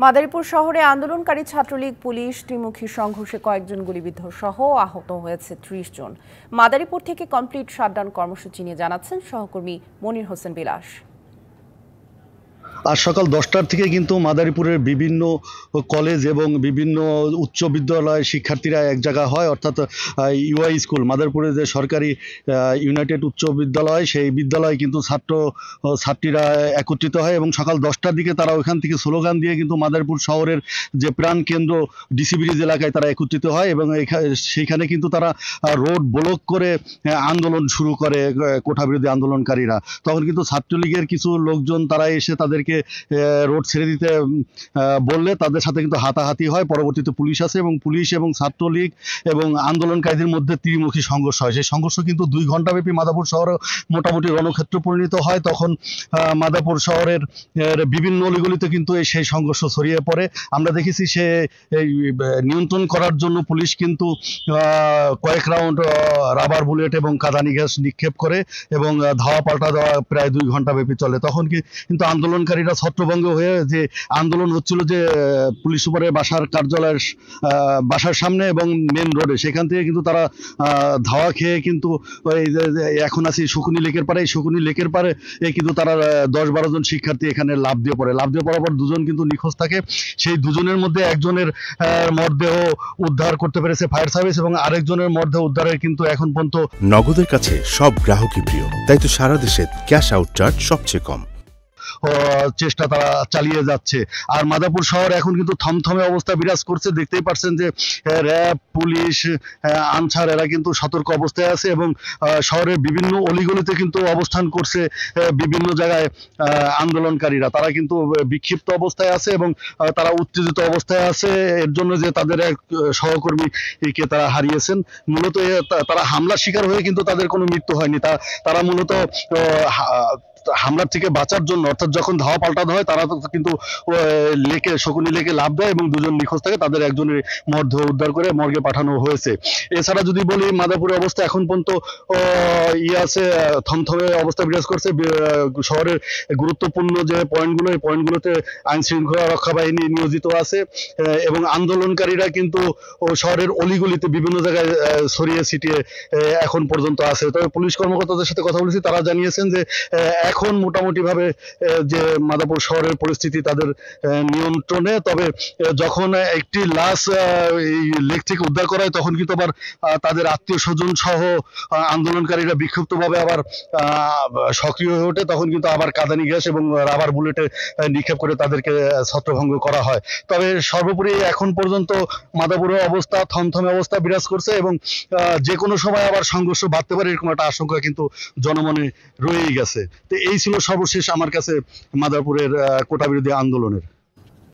মাদারীপুর শহরে আন্দোলনকারী ছাত্রলীগ পুলিশ ত্রিমুখী সংঘর্ষে কয়েকজন গুলিবিদ্ধ সহ আহত হয়েছে ৩০ জন। মাদারীপুর থেকে কমপ্লিট শাটডাউন কর্মসূচি নিয়ে জানাচ্ছেন সহকর্মী মনির হোসেন বিলাস। আজ সকাল 10টার থেকে কিন্তু মাদারীপুরের বিভিন্ন কলেজ এবং বিভিন্ন উচ্চ বিদ্যালয়ের শিক্ষার্থীরা এক জায়গা হয়, অর্থাৎ ইউআই স্কুল মাদারীপুরের যে সরকারি ইউনাইটেড উচ্চ বিদ্যালয়, সেই বিদ্যালয়ে কিন্তু ছাত্রীরা একত্রিত হয় এবং সকাল 10টার দিকে তারা ওইখান থেকে স্লোগান দিয়ে কিন্তু মাদারীপুর শহরের যে প্রাণ কেন্দ্র ডিসি ব্রিজ এলাকায় তারা একত্রিত হয় এবং সেইখানে কিন্তু তারা রোড ব্লক করে আন্দোলন শুরু করে কোঠাবিরোধী আন্দোলনকারীরা। তখন কিন্তু ছাত্রলীগের কিছু লোকজন তারা এসে তাদেরকে রোড ছেড়ে দিতে বললে তাদের সাথে কিন্তু হাতাহাতি হয়। পরবর্তীতে পুলিশ আসে এবং পুলিশ এবং ছাত্রলীগ এবং আন্দোলনকারীদের মধ্যে ত্রিমুখী সংঘর্ষ হয়। সেই সংঘর্ষ কিন্তু 2 ঘন্টাব্যাপী মাদারীপুর শহরে মোটামুটি রণক্ষেত্র পরিণত হয়। তখন মাদারীপুর শহরের বিভিন্ন অলিগলিতে কিন্তু সেই সংঘর্ষ ছড়িয়ে পড়ে। আমরা দেখেছি সে নিয়ন্ত্রণ করার জন্য পুলিশ কিন্তু কয়েক রাউন্ড রাবার বুলেট এবং কাঁদানি গ্যাস নিক্ষেপ করে এবং ধাওয়া পাল্টা দেওয়া প্রায় 2 ঘন্টাব্যাপী চলে। তখন কিন্তু আন্দোলনকারীরা ছত্রভঙ্গ হয়ে যে আন্দোলন হচ্ছিল যে পুলিশ সুপারের বাসার সামনে এবং মেন রোডে, সেখান থেকে কিন্তু তারা ধাওয়া খেয়ে কিন্তু এখন আছি শকুনি লেকের পারে। এই শকুনি লেকের পারে কিন্তু তারা 10-12 জন শিক্ষার্থী এখানে লাফ দিয়ে পড়ার পর 2 জন কিন্তু নিখোঁজ থাকে। সেই 2 জনের মধ্যে একজনের মরদেহ উদ্ধার করতে পেরেছে ফায়ার সার্ভিস এবং আরেকজনের মরদেহ উদ্ধারের কিন্তু এখন পর্যন্ত। নগদের কাছে সব গ্রাহকই প্রিয়, তাই তো সারা দেশে ক্যাশ আউট চার্জ সবচেয়ে কম চেষ্টা তারা চালিয়ে যাচ্ছে। আর মাদারীপুর শহর এখন কিন্তু থমথমে অবস্থা বিরাজ করছে। দেখতেই পাচ্ছেন যে র্যাব, পুলিশ, আনসার এরা কিন্তু সতর্ক অবস্থায় আছে এবং শহরের বিভিন্ন অলিগলিতে কিন্তু অবস্থান করছে বিভিন্ন জায়গায় আন্দোলনকারীরা। তারা কিন্তু বিক্ষিপ্ত অবস্থায় আছে এবং তারা উত্তেজিত অবস্থায় আছে এর জন্য যে তাদের এক সহকর্মীকে তারা হারিয়েছেন। মূলত তারা হামলার শিকার হয়ে কিন্তু তাদের কোনো মৃত্যু হয়নি। তারা মূলত হামলার থেকে বাঁচার জন্য, অর্থাৎ যখন ধাওয়া পাল্টানো হয় তারা কিন্তু শকুনি লেকে লাফ দেয় এবং 2 জন নিখোঁজ থাকে। তাদের একজনের মরদেহ উদ্ধার করে মর্গে পাঠানো হয়েছে। এছাড়া যদি বলি মাদারীপুরের অবস্থা এখন পর্যন্ত আছে, থমথমে অবস্থা বিরাজ করছে। শহরের গুরুত্বপূর্ণ যে পয়েন্টগুলো, এই পয়েন্টগুলোতে আইন শৃঙ্খলা রক্ষা বাহিনী নিয়োজিত আছে এবং আন্দোলনকারীরা কিন্তু শহরের অলিগলিতে বিভিন্ন জায়গায় ছড়িয়ে ছিটিয়ে এখন পর্যন্ত আছে। তবে পুলিশ কর্মকর্তাদের সাথে কথা বলেছি, তারা জানিয়েছেন যে এখন মোটামুটি ভাবে যে মাদারীপুর শহরের পরিস্থিতি তাদের নিয়ন্ত্রণে। তবে যখন একটি লাশ এই লেক থেকে উদ্ধার করা হয় তখন কিন্তু আবার তাদের আত্মীয় স্বজন সহ আন্দোলনকারীরা বিক্ষিপ্তভাবে আবার সক্রিয় হয়ে ওঠে। তখন কিন্তু আবার কাঁদানি গ্যাস এবং রাবার বুলেটে নিক্ষেপ করে তাদেরকে ছত্রভঙ্গ করা হয়। তবে সর্বোপরি এখন পর্যন্ত মাদারীপুরের অবস্থা থমথমে অবস্থা বিরাজ করছে এবং যে কোনো সময় আবার সংঘর্ষ বাড়তে পারে এরকম একটা আশঙ্কা কিন্তু জনমনে রয়েই গেছে। তো এই ছিল সর্বশেষ আমার কাছে মাদারীপুরের কোটা বিরোধী আন্দোলনের।